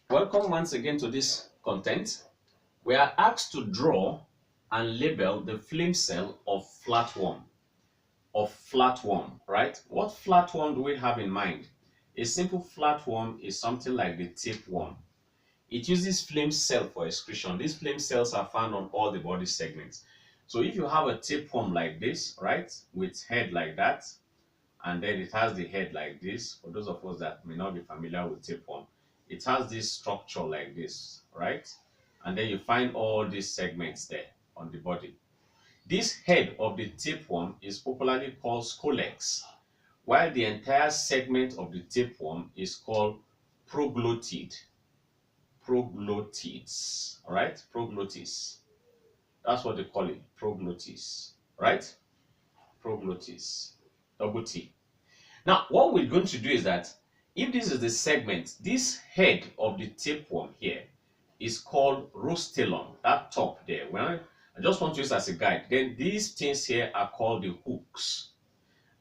Welcome once again to this content. We are asked to draw and label the flame cell of flatworm, right? What flatworm do we have in mind? A simple flatworm is something like the tapeworm. It uses flame cell for excretion. These flame cells are found on all the body segments. So if you have a tapeworm like this, right, with head like that, and then it has the head like this. For those of us that may not be familiar with tapeworm, it has this structure like this, right? And then you find all these segments there on the body. This head of the tapeworm is popularly called scolex, while the entire segment of the tapeworm is called proglottid. Proglottids, all right? Proglottis. That's what they call it, proglottis, right? Proglottis, double T. Now, what we're going to do is that if this is the segment, this head of the tapeworm here is called rostellum, that top there. Well, I just want to use as a guide. Then these things here are called the hooks.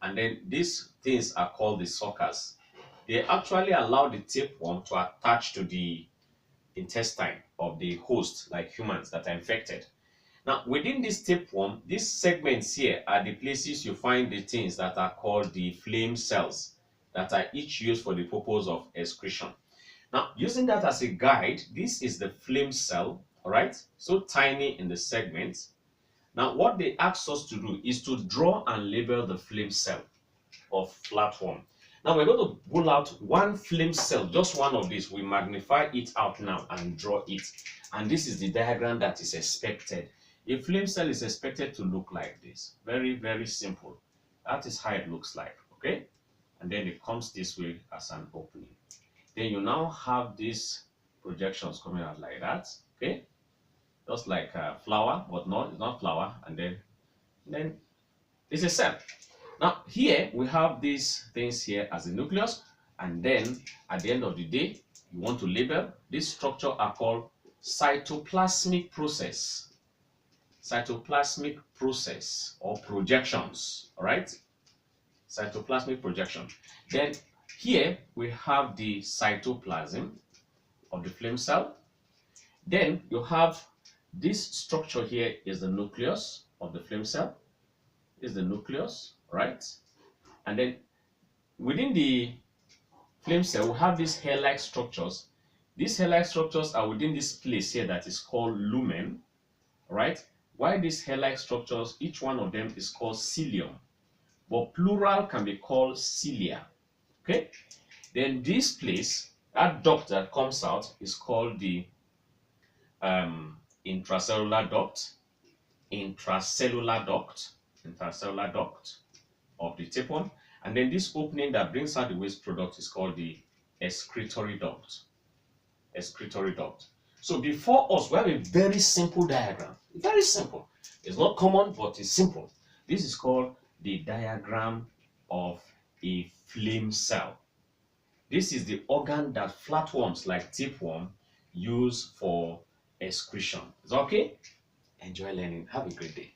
And then these things are called the suckers. They actually allow the tapeworm to attach to the intestine of the host, like humans that are infected. Now, within this tapeworm, these segments here are the places you find the things that are called the flame cells that are each used for the purpose of excretion. Now, using that as a guide, this is the flame cell, all right? So tiny in the segments. Now, what they asked us to do is to draw and label the flame cell of flatworm. Now, we're going to pull out one flame cell, just one of these. We magnify it out now and draw it. And this is the diagram that is expected. A flame cell is expected to look like this. Very, very simple. That is how it looks like, okay? And then it comes this way as an opening. Then you now have these projections coming out like that, okay? Just like a flower, but no, it's not flower. And then it's a cell. Now, here we have these things here as a nucleus. And then at the end of the day, you want to label. This structure are called cytoplasmic process. Cytoplasmic process or projections, all right? Cytoplasmic projection. Then here we have the cytoplasm of the flame cell. Then you have this structure here is the nucleus of the flame cell. This is the nucleus, right? And then within the flame cell, we have these hair-like structures. These hair-like structures are within this place here that is called lumen, right? Why these hair-like structures, each one of them is called cilium, but plural can be called cilia, okay? Then this place, that duct that comes out is called the intracellular duct of the tapeworm. And then this opening that brings out the waste product is called the excretory duct. So before us, we have a very simple diagram. Very simple. It's not common, but it's simple. This is called the diagram of a flame cell. This is the organ that flatworms like tapeworm use for excretion. Is that okay? Enjoy learning. Have a great day.